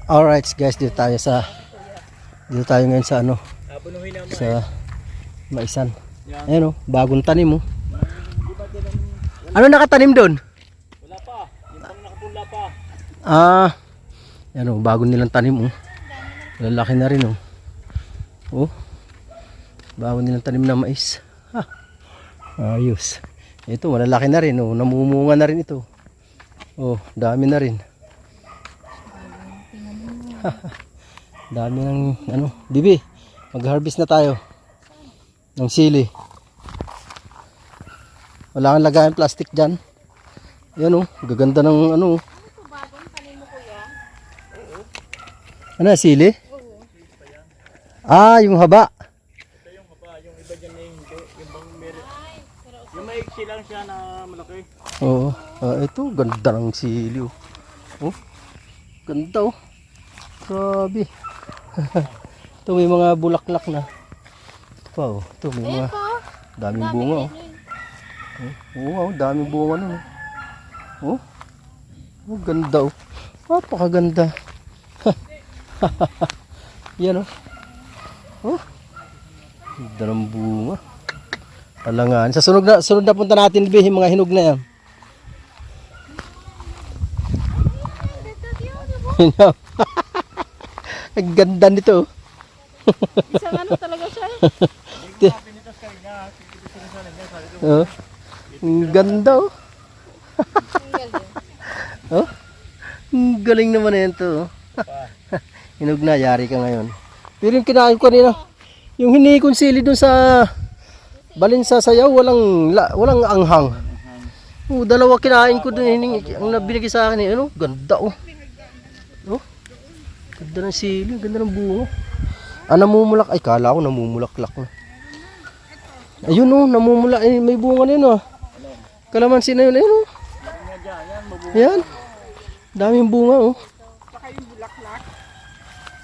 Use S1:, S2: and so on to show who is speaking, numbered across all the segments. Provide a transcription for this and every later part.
S1: Alright guys, dito tayo ngayon sa ano, sa Maisan. Ayan o, bagong tanim o. Ano nakatanim doon?
S2: Wala pa, yung pang nakapula pa.
S1: Ayan o, bagong nilang tanim o. Lalaki na rin o. Oh, bagong nilang tanim na mais. Ayos. Ito, malalaki na rin o, namumunga na rin ito. Oh, dami na rin. Dami ng ano, Bibi, mag-harvest na tayo ng sili. Wala kang lagayan plastic dyan. Yan o, gaganda ng ano. Ano, sili? Yung haba.
S2: Ito yung haba, yung iba dyan na yung bang meron. Yung maiksi lang siya na malaki.
S1: Oo, ito, ganda ng sili o. Oh, ganda o. Grabe. Ito may mga bulaklak na. Ito pa oh. Ito may mga daming bunga oh. Oo, daming bunga nun oh. Oh, ganda oh. Napakaganda. Yan oh. Oh. Ganda ng bunga. Alangan. Sa sunod na punta natin yung mga hinog na yan. Hinaw. Ang ganda nito.
S3: Isang ano talaga siya.
S1: Oh. Ang ganda oh. Oh. Ang galing naman na yan to. Hinog na, yari ka ngayon. Pero yung kinain ko kanina, yung hinihi kong sili dun sa Balinsa Sayaw, walang anghang. Oh, dalawa kinain ko dun, ang nabinigay sa akin, ano, ganda oh. Oh. Ganda ng sili, ganda ng bunga. Namumulak. Ay, kala ko namumulaklak na. Ayun oh, namumulak. May bunga na yun oh. Kalamansi na yun. Ayun oh. Yan. Daming bunga oh.
S3: Saka yung bulaklak.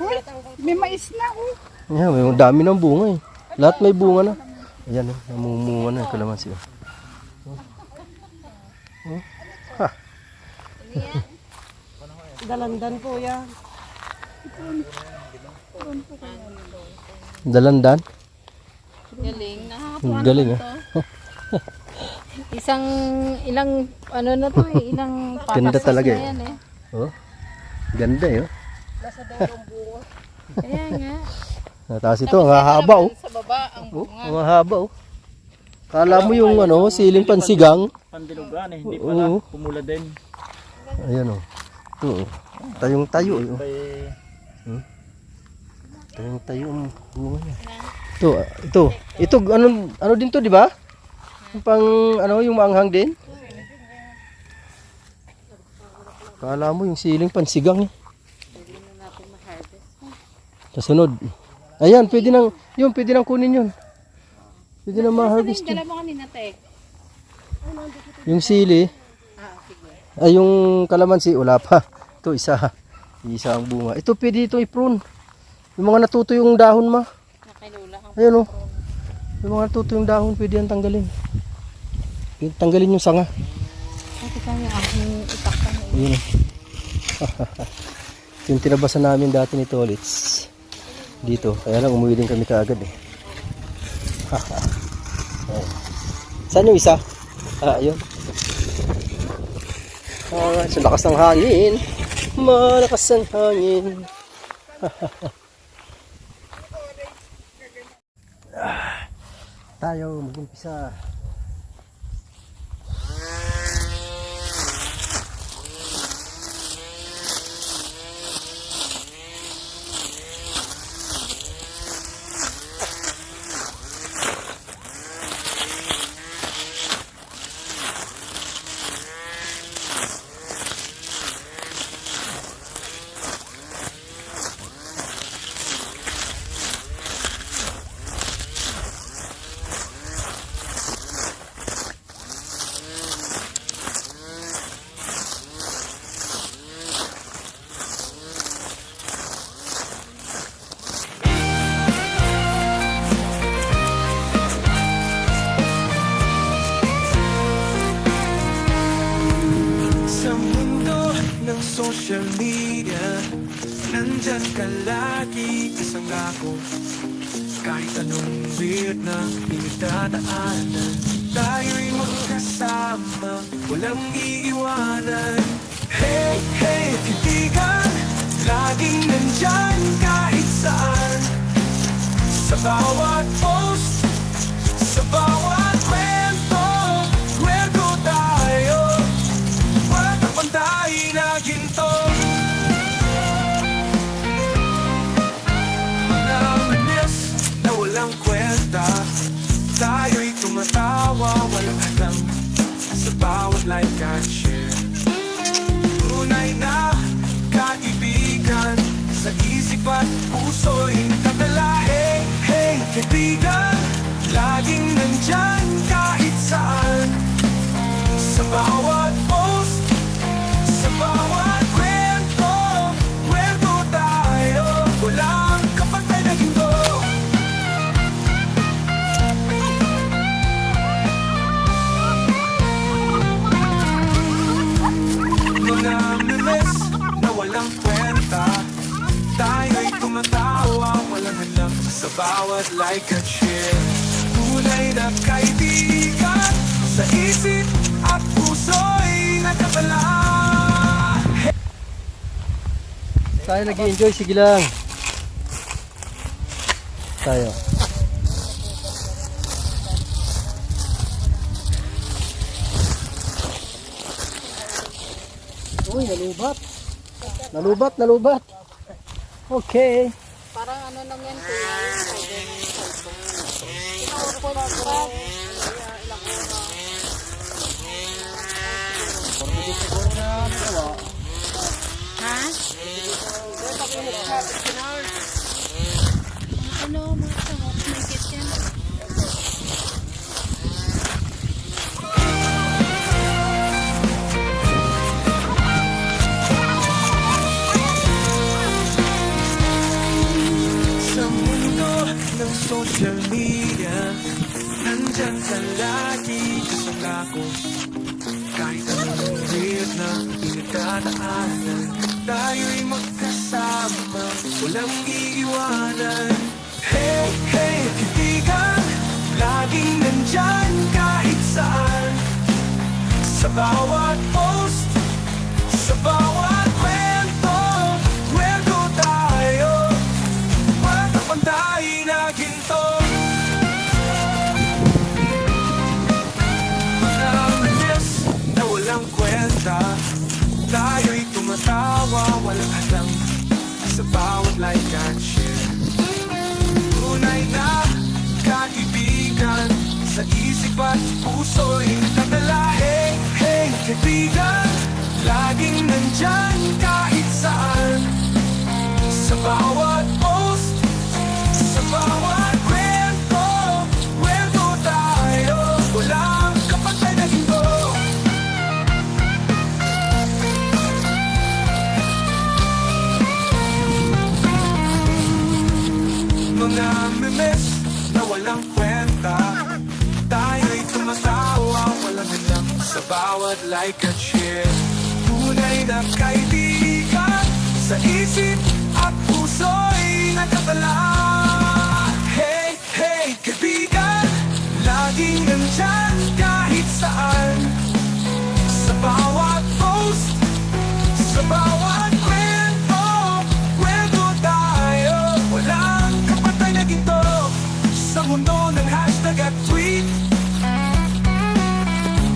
S3: Uy, may mais na oh.
S1: Yan, may dami ng bunga eh. Lahat may bunga na. Ayan oh, namumunga na yung kalamansi oh. Oh. Ha.
S3: Dalandan po yan.
S1: Dalandan.
S3: Galing. Nakakatuwa
S1: Galing
S3: naman to. Ilang ano na to eh. Ilang patas
S1: Ganda talaga
S3: na
S1: eh.
S3: yan eh.
S1: Oh. Ganda eh oh.
S3: Nasa dalawang bunga. Kaya nga.
S1: Tapos ito, ang hahaba oh.
S3: Sa baba ang
S1: Oh,
S3: bunga.
S1: ang hahaba oh. Kala mo yung ano, siling pansigang.
S2: Pandilugan eh, hindi pala.
S1: Oo.
S2: Pumula din.
S1: Ayan oh. Ito oh. Tayong tayo oh.
S2: Bay,
S1: Tayong tayo ang bunga niya. Ito ano din to, di ba? Yung pang ano, yung maanghang din. Kala mo yung siling pansigang eh. Kasunod. Ayan, pwede nang kunin yun. Pwede nang ma-harvest yun.
S3: Dala mo kanina te.
S1: Yung sili, ay yung kalamansi, wala pa. Ito, isa ang bunga. Ito, pwede itong i-prune. Yung mga natuto yung dahon ma.
S3: Nakilula ang
S1: Ayan o. Yung mga natuto yung dahon, pwede yan tanggalin. Tanggalin yung sanga.
S3: Kasi kami aking itakpan eh.
S1: Ayan o. Yung tinabasan namin dati nito ulit. Dito. Kaya lang umuwi din kami kaagad eh. Saan yung isa? Ayun. Alright, so lakas ng hangin. Malakas ang hangin. Tayo mag-umpisa. social media.
S4: Nandyan ka lagi kasama ko. Kahit anong weird na pinagdadaanan, tayo'y magkasama, walang iiwanan. Hey, hey, kaibigan, laging nandyan kahit saan. Sa bawat post, sa bawat kwento, kwento tayo. Walang kapantay na ginto. Walang kwenta, tayo'y tumatawa, walang hadlang sa bawat like at share. Tunay na kaibigan, sa isip at puso'y nagdadala. Hey, hey, kaibigan, laging nandyan kahit saan. Sa bawat post, sa bawat kwento, kwento tayo, walang kapantay na ginto. Namimiss na walang kwenta, tayo'y tumatawa, walang halang sa bawat like at share. Tunay na kaibigan, sa isip at puso'y nagkabala.
S1: Tayo nag-i-enjoy, sige lang. Tayo. Uy, nalubat. Nalubat, nalubat. Okay.
S3: Parang ano lang yan, kuya. Ilang ko na, grab. Ilang ko na. Ha? Ano, mga sangok, may kit yan.
S4: Social media, nandyan ka lagi kasama ko. Kahit anong weird na pinagdadaanan, tayo'y magkasama, walang iiwanan. Hey, hey, kaibigan, laging nandyan kahit saan. Sa bawat post, sa bawat kwento, kwento tayo, walang kapantay na ginto. Namimiss na walang kwenta, tayo'y tumatawa, walang hadlang sa bawat like at share. Tunay na kaibigan, sa isip at puso'y nagdadala. Hey, hey, kaibigan, laging nandyan kahit saan. Sa bawat post, sa bawat kwento, kwento tayo, walang kapantay na ginto. Mga memes na walang kwenta, tayo'y tumatawa, walang halang sa bawat like at share. Tunay na kaibigan, sa isip at puso'y nagkabala. Hey, hey, kaibigan, laging nandyan kahit saan. Sa bawat post, sa bawat kwento, kwento tayo, walang kapantay na ginto. Sa mundo ng hashtag at tweet,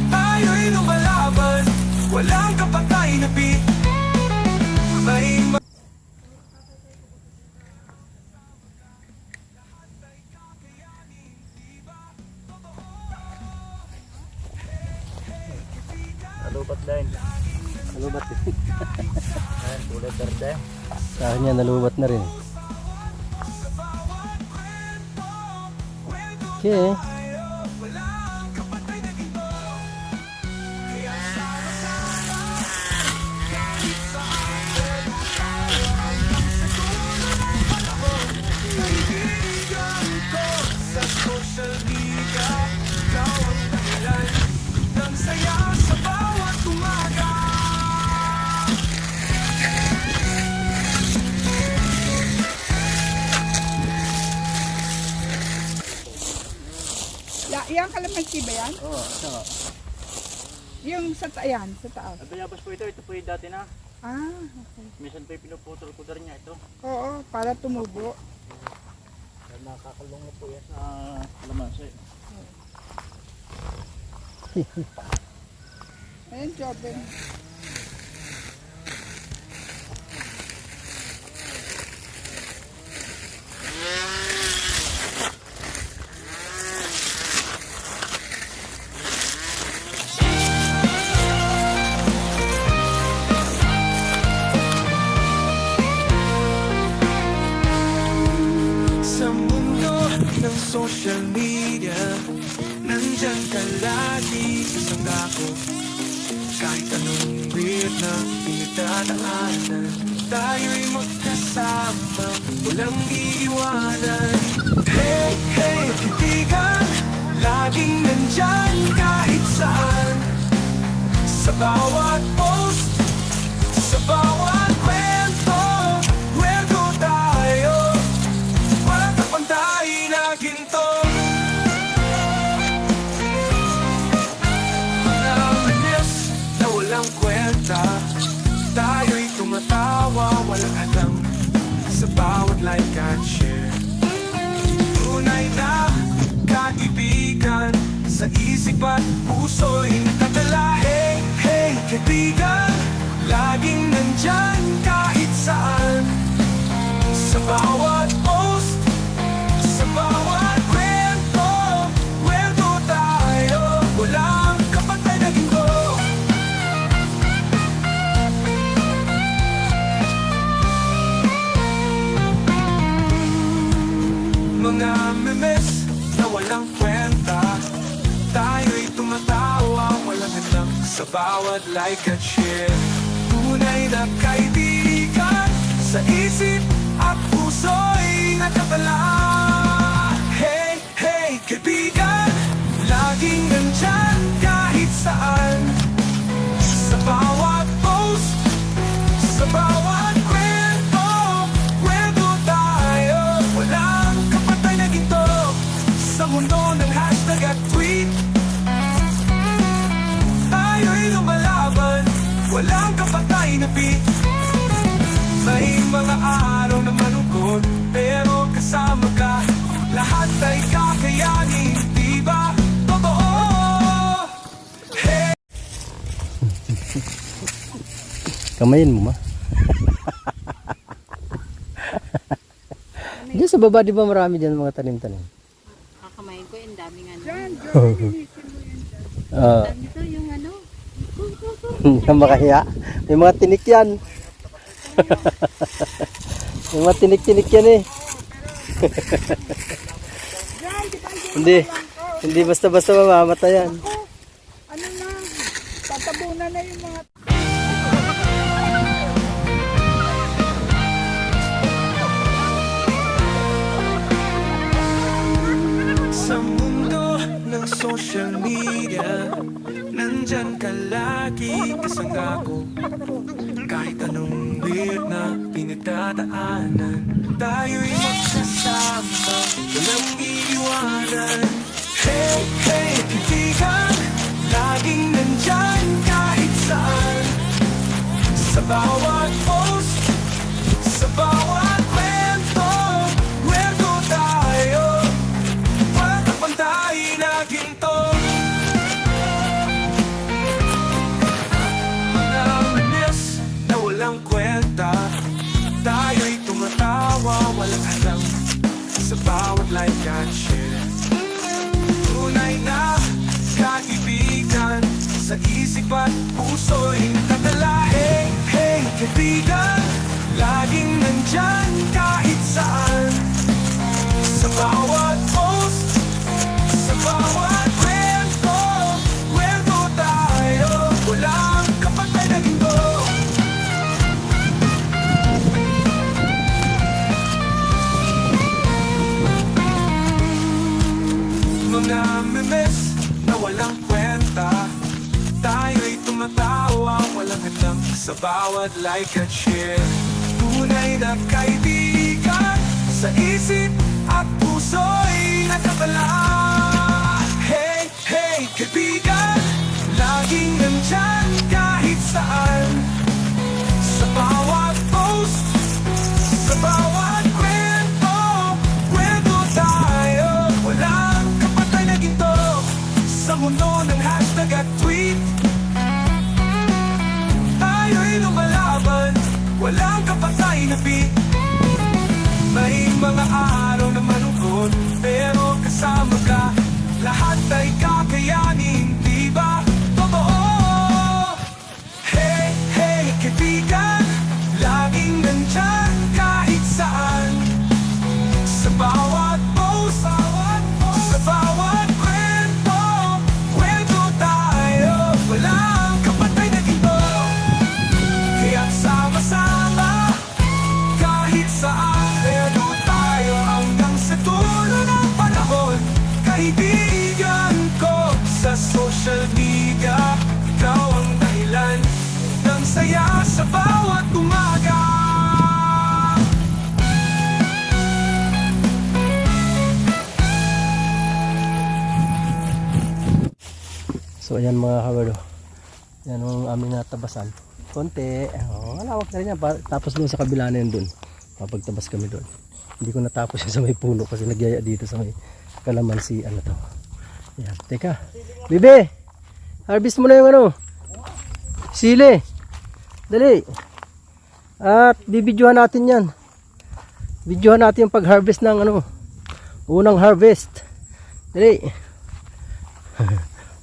S4: tayo'y lumalaban, walang kapantay na beat. May
S2: Nalubat din.
S1: Nalubat din.
S2: Ayan, tulad berde.
S1: Sa akin yan, nalubat na rin. Okay.
S4: social media, ikaw ang dahilan ng saya sa bawat umaga.
S3: Isang kalamansi ba yan?
S2: Oo, ito.
S3: Yung sa ayan, sa taas.
S2: At bayabas po ito po yung dati na.
S3: Ah, okay.
S2: Minsan pa yung pinuputol ko niya ito.
S3: Oo, para tumubo.
S2: Nakakalong na po yan sa kalamansi.
S3: Ayan, Joben.
S4: Sa mundo ng social media, nandyan ka lagi kasama ko. Kahit anong weird na pinagdadaanan, tayo'y magkasama, walang iiwanan. Hey, hey, kaibigan, laging nandyan kahit saan. Sa bawat post, sa bawat kwento, kwento tayo. Walang kapantay na ginto. Mga manis na walang kwenta, tayo'y tumatawa, walang alam. Sa bawat like and share, tunay na kaibigan. Sa isip at puso'y nakatala. Hey, hey, kaibigan, laging nandyan kahit saan. Sa bawat post, sa bawat kwento, kwento tayo, walang kapantay na ginto. Mga memes na walang kwenta, tayo'y tumatawa, walang hadlang. Sa bawat like at share, tunay na kaibigan. Sa isip at puso'y nakatala. Hey, hey, kaibigan, laging nandyan kahit saan. Sa bawat post, sa bawat kwento, kwento tayo, walang kapatay na ginto. Sa mundo ng hashtag at tweet, tayo'y lumalaban, walang kapatay na beat. May mga araw na malungkot, pero kasama ka, lahat ay kakayanin, di ba? Totoo! Hey!
S1: Kamayin mo, ma. Diyan sa baba, di ba marami dyan mga tanim-tanim?
S5: Kakamayin ko yung daming ano.
S3: Diyan, Joben, inisin mo yan dyan.
S5: Ito yung ano.
S1: Yung makahiya. May mga tinik yan. May mga tinik-tinik yan eh.
S3: Diyan, di ba yung
S1: Hindi. Hindi basta-basta mamamatay yan.
S3: ano na, tatabunan na yung mga...
S4: Sa mundo ng social media, nandyan ka lagi kasama ko. Kahit anong weird na pinagdadaanan, tayo'y magkasama, walang iiwanan. Hey, hey, kaibigan, laging nandyan kahit saan. Sa bawat post, sa bawat kwento, kwento tayo, walang kapantay na ginto. Mga manis na walang kwenta, tayo'y tumatawa, walang alam. Sa bawat like and share, tunay na kaibigan. Sa isip at puso'y nakatala. Hey, hey, kaibigan, laging nandyan kahit saan. Sa bawat post, sa bawat kwento, kwento tayo, walang kapantay na ginto. Mga memes na walang kwenta, tayo'y tumatawa, walang hadlang. Sa bawat like at share, tunay na kaibigan. Sa isip at puso'y nakatala. Hey, May mga araw na malungkot, pero kasama ka, lahat ay kakayanin, di ba? Totoo! Hey, hey, kaibigan, laging nandyan kahit saan. Sa bawat post, sa bawat kwento, kwento tayo, walang kapatay na ginto. Kaya't sama-sama, kahit saan, pero tayo hanggang sa dulo ng panahon. Kaibigan ko sa social media, ikaw ang dahilan ng saya sa bawat umaga.
S1: So ayan mga kabardo, yan ang aming natabasan. Konti, malawak na rin yan. Tapos doon sa kabila na yun doon, mapagtabas kami doon. Hindi ko natapos yun sa may puno kasi nagyaya dito sa may kalamansi, ano to. Yan, teka, Bibi, harvest mo na yung ano, sili. Dali. At bibidyohan natin yan. Videohan natin yung pag-harvest ng ano, unang harvest. Dali.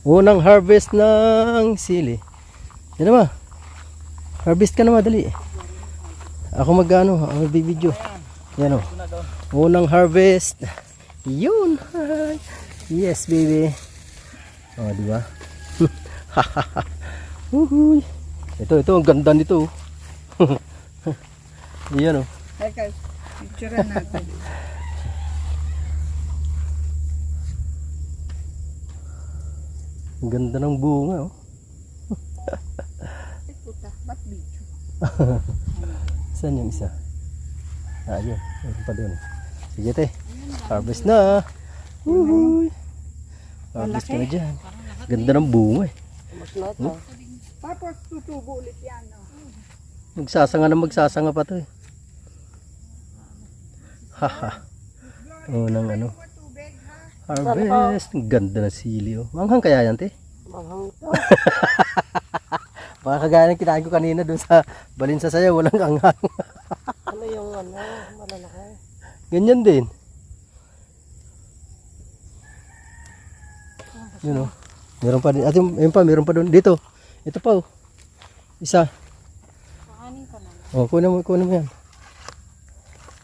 S1: Unang harvest ng sili. Yan naman. Harvest ka naman, dali. Ako mag-ano, ako magbibideo. Yan o. Unang harvest. Yun. Yes, baby. O, diba? Uhuy. Ito, ang ganda nito. Yan o.
S3: Teka, picturean natin.
S1: Ang ganda ng bunga, oh.
S3: Ay, puta, ba't video?
S1: Saan yung isa? Ah, yun. Meron pa doon. Sige, te. Harvest na. Uhuy. Harvest ka na dyan. Ganda ng bunga, eh.
S3: Tapos tutubo ulit yan. Oh.
S1: Magsasanga pa to, eh. Haha. Unang ano. Harvest. Ang ganda ng sili, oh. Manghang kaya yan, te? Manghang to. Baka kagaya ng kinain ko kanina doon sa balin sa sayaw, walang anghang.
S6: Ano yung ano, malalaki?
S1: Ganyan din. Yun, oh. Meron pa din. At yun pa, meron pa doon. Dito. Ito pa, oh. Isa.
S5: Kakanin ko na.
S1: Oh, kunin mo yan.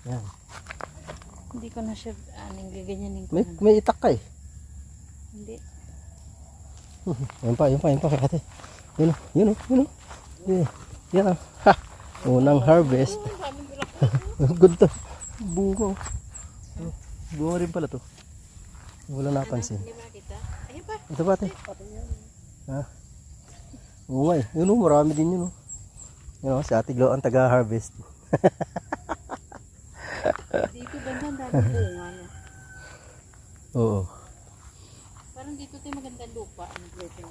S1: Yan.
S5: Hindi ko na siya, gaganyanin ko.
S1: May itak ka, eh.
S5: Hindi.
S1: Yan pa, ate. Yun, oh. Yan, oh. Ha! Unang harvest. Good to. Bunga, oh. Bunga rin pala to. Wala napansin.
S5: Hindi ba nakita? Ayun pa.
S1: Ito pa, ate. Ha? Oo nga, eh. Yun, oh, marami din yun, oh. Yun, oh, si Ate Glo ang taga-harvest.
S5: Dito bandang dami bunga niya.
S1: Oo.
S5: Parang dito tayo magandang lupa.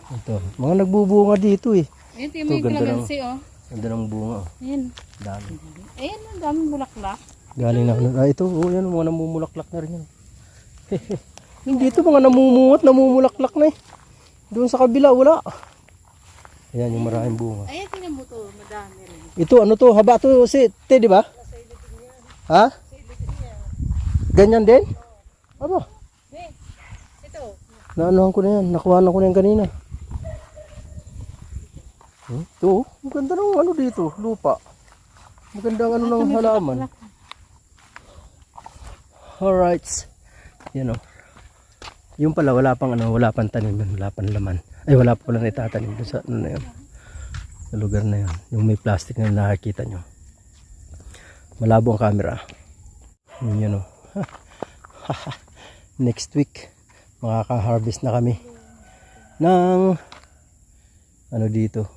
S1: Ito. Mga nagbubunga dito, eh.
S5: Ayun, tayo
S1: Ito,
S5: may
S1: ganda
S5: kalamansi, oh.
S1: Ganda ng bunga, oh.
S5: Ayun.
S1: Dami.
S5: Ayun, ang daming bulaklak.
S1: Galing na. Ito, oh, yan, mga namumulaklak na rin yan. Hindi ito, mga namumulaklak na, eh. Doon sa kabila, wala. Ayan, yung maraming bunga.
S5: Ayun, tingnan mo to. Madami rin.
S1: Ito, ano to? Haba to, te, di ba? Ha? Ganyan din? Aba,
S5: Ito.
S1: naanuhan ko na yan. Nakuhaan ko na yan kanina. Ito, ang ganda ng ano dito, lupa. Maganda ang ano ng halaman. Alright. Yan, o. Yung pala, wala pang tanim, wala pang laman. Ay, wala pa pala na itatanim doon sa, ano na yun, sa lugar na yun. Yung may plastic na nakakita nyo. Malabo ang camera. Yun, o. Next week, makaka-harvest na kami ng ano dito.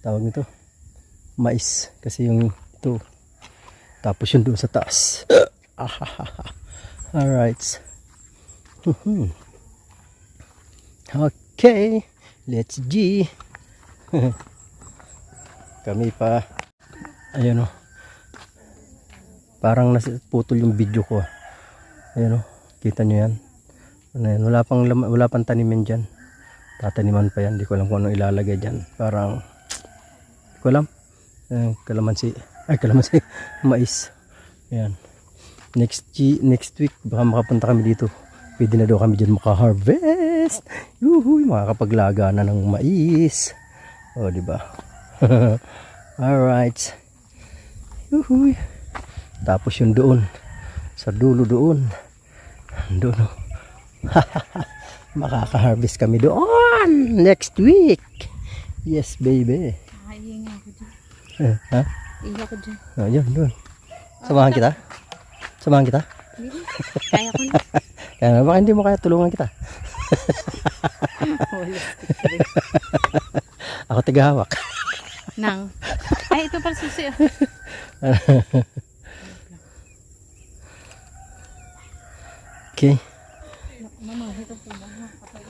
S1: Tawag nito, mais. Kasi yung ito, tapos yung doon sa taas. Alright. Okay, let's G. Kami pa. Ayun, oh. Parang nasiputol yung video ko. Ayun, oh. Kita nyo yan. Ano yan? Wala pang tanimin dyan. Tataniman pa yan. Di ko alam kung anong ilalagay dyan. Parang, di ko alam. Kalamansi. Ay, kalamansi. Mais. Ayan. Next week, baka makapunta kami dito. Pwede na daw kami dyan maka-harvest. Yuhuy, makakapaglaga na ng mais. O, diba? Alright. Yuhuy. Tapos yung doon. Sa dulo doon. Doon, oh. Makaka-harvest kami doon. Next week. Yes, baby.
S5: Ihinga ako dyan.
S1: Ha?
S5: Ihinga ako dyan.
S1: Ayun, doon. Samahan kita? Samahan kita?
S5: Hindi. Kaya ko na.
S1: Kaya baka hindi mo kaya tulungan kita. Ako tigahawak.
S5: Nang. Ay, ito pala susi.
S1: Okay.
S5: Mama, ito po ba?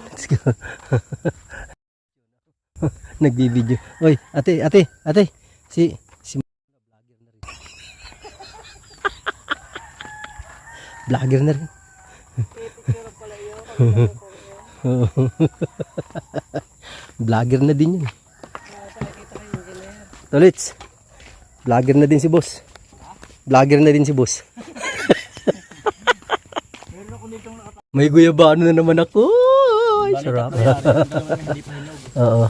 S1: Let's go. Nagbibideo. Oy, ate. Si vlogger na rin. Vlogger na din yun. Tolits. Vlogger na din si boss. Vlogger na din si boss. May guyabano na naman ako. Ay, sarap. Oo.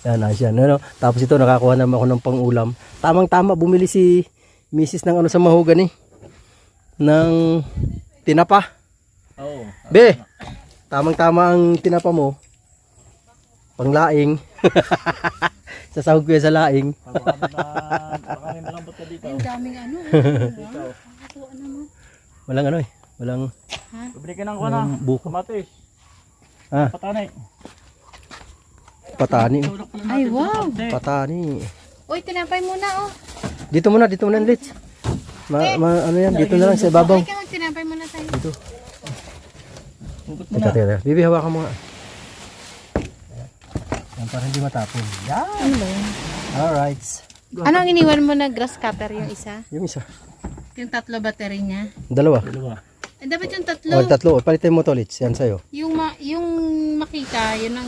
S1: Yan, asyan. Ano? Tapos ito, nakakuha naman ako ng pang-ulam. Tamang-tama, bumili si Mrs. ng ano sa mahogany. Ng tinapa.
S2: Oo.
S1: Be, tamang-tama ang tinapa mo. Panglaing. Sasahog ko yan sa laing.
S2: Baka may malambot ka dito.
S5: Ang daming ano.
S1: Walang ano eh. Walang
S2: Bibili ka ng kuha na.
S1: buko.
S2: Kamatis.
S1: Ah,
S2: Patanay.
S1: patani.
S5: Ay, wow.
S1: Patani.
S5: Uy, tinapay muna, oh.
S1: Dito muna Lits. Ano yan, dito na lang sa ibabaw.
S5: Ay, kaya tinapay muna tayo.
S1: Dito.
S2: Hugot mo
S1: Teka,
S2: na.
S1: teka. Bibi, hawakan mo nga. Yan, para hindi matapon. Yan.
S5: Ano ba yun?
S1: Alright.
S5: Ano ang iniwan mo na grass cutter yung isa?
S1: Yung isa.
S5: Yung tatlo battery niya?
S1: Dalawa.
S5: Eh, dapat yung tatlo.
S1: O, tatlo. Palitin mo to, Lits. Yan sa'yo.
S5: Yung makita, yun ang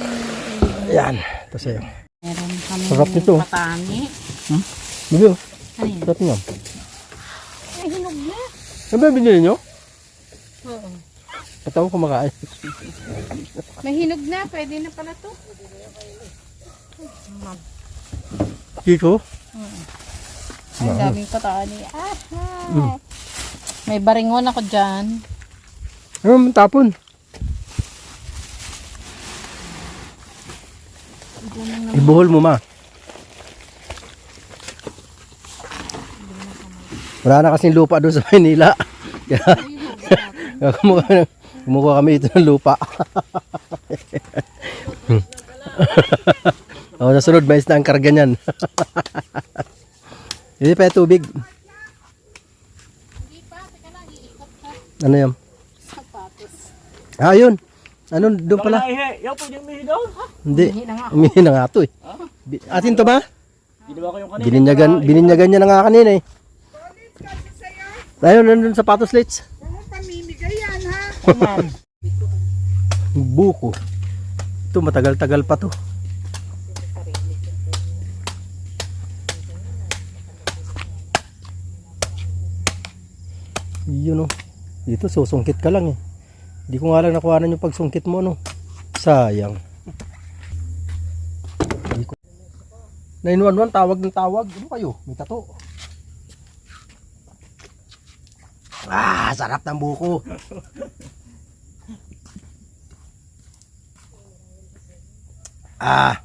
S1: Yan. Ito sa'yo.
S5: meron kami
S1: Sarap nito.
S5: patani.
S1: Bibi, oh.
S5: Ano yun?
S1: Sarap nga.
S5: Ay, hinog na.
S1: Ano ba binili nyo?
S5: Oo.
S1: Pataw ko makain.
S5: May hinog na, pwede na pala to.
S1: Kiko?
S5: Ay, daming patani. Ah, may baringon ako dyan.
S1: Ano, tapon. Ibuhol mo, ma. Wala na kasing lupa doon sa Manila. Kaya kumukuha kami ito ng lupa. O, nasunod, mais na ang karga niyan. Hindi pa yung tubig. Ano yan? Ah, yun. Ano, doon pala.
S2: Yaw po yung mihi daw.
S1: Hindi. Umihi na nga ito eh. Atin to ba?
S2: Ginawa ko yung kanina.
S1: Bininyagan niya na nga kanina eh. Ayun, nandun sapatos, Lits.
S3: Huwag pamimigay yan, ha?
S1: Buko. Ito, matagal-tagal pa to. Yun o. Dito, susungkit ka lang eh. Hindi ko nga lang nakuhanan yung pagsungkit mo, no. Sayang. 911, tawag ng tawag. Ano kayo? May tato. Ah, sarap ng buko. Ah.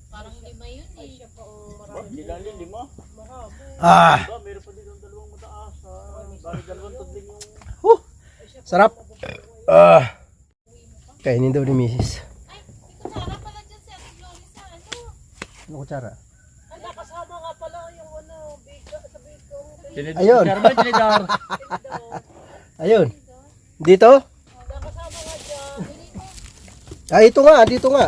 S5: Parang lima yun eh.
S2: Dilalin, lima.
S1: Ah.
S2: Diba, meron pa dito dalawang mataas. Bali dalawang tudling yung...
S1: Sarap. Ah. Kainin daw ni Mrs.
S5: Ay, ito sarap pala dyan si Ate Glory sa ano.
S1: Ano kutsara?
S3: Ay, nakasama nga pala yung ano, biga, sa bigong.
S1: Ayun.
S2: Tinidor.
S1: Ayun. Dito? Ah, ito nga. Dito nga.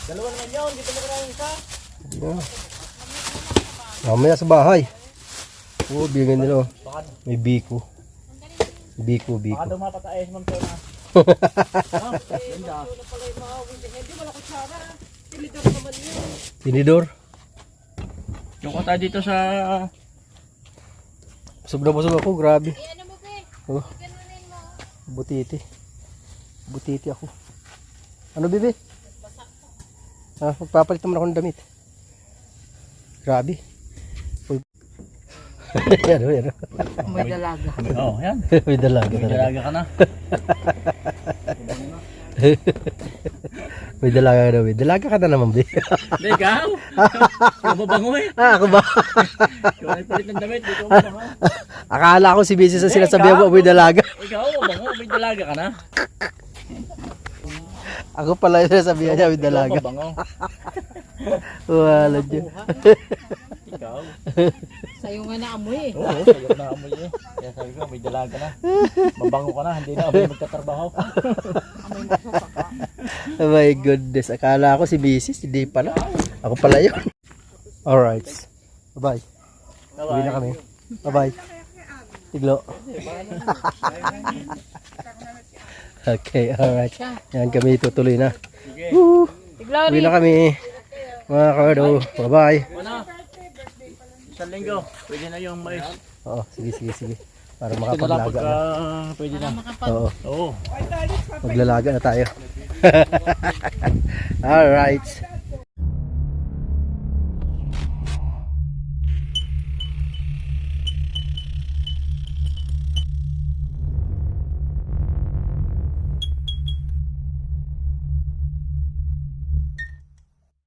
S2: Dalawa naman yun. Dito mo kaya yung isa.
S1: Yeah. Mamaya sa bahay. Oo, bigyan nila. May biko. Biko.
S2: Baka daw mapataas man to na. Ganda.
S1: Tinidor.
S2: Yung kota dito sa...
S1: Busog na busog ako, grabe.
S5: Ano mo, be?
S1: Oh,
S5: Ganunin mo.
S1: butiti. Butiti ako. Ano, bibi? Ah, magpapalit naman ako ng damit. Grabe. Uy. Yan.
S5: May dalaga.
S2: Oh, yan.
S1: May dalaga
S2: May
S1: talaga.
S2: dalaga ka na.
S1: May dalaga ka na, May dalaga ka na naman, Bi.
S2: Hindi, ikaw. Ikaw mabango eh.
S1: Ah, ako ba?
S2: Ikaw nagpalit ng damit. Ikaw mabango.
S1: Akala ko si Bisis sa sinasabihan ko, may dalaga.
S2: Ikaw mabango. May dalaga ka na.
S1: Ako pala yung sinasabihan niya, may
S2: Ikaw
S1: dalaga.
S2: mabango.
S1: Wala dyan.
S2: Ikaw.
S5: Sa'yo nga naamoy eh.
S2: Oo, sa'yo na amoy eh. Kaya sabi ko, may dalaga na. Mabango ka na. Hindi na amoy magtatrabaho.
S1: Oh my goodness. Akala ko si Bisis, hindi pala. Ako pala yun. Alright. Bye-bye. Uwi na kami. Bye-bye. Tiglo. Okay, alright. Yan kami tutuloy na.
S2: Sige.
S1: Woo!
S5: Tiglaw
S1: Uwi na kami. Mga kardo. Bye-bye.
S2: Ano? Isang linggo. Pwede na yung mais.
S1: Oo, sige. Para
S2: Ito na lang
S1: makapaglaga
S2: pagka
S1: na.
S2: pwede na.
S1: Oo,
S2: Oo.
S1: maglalaga na tayo. Alright.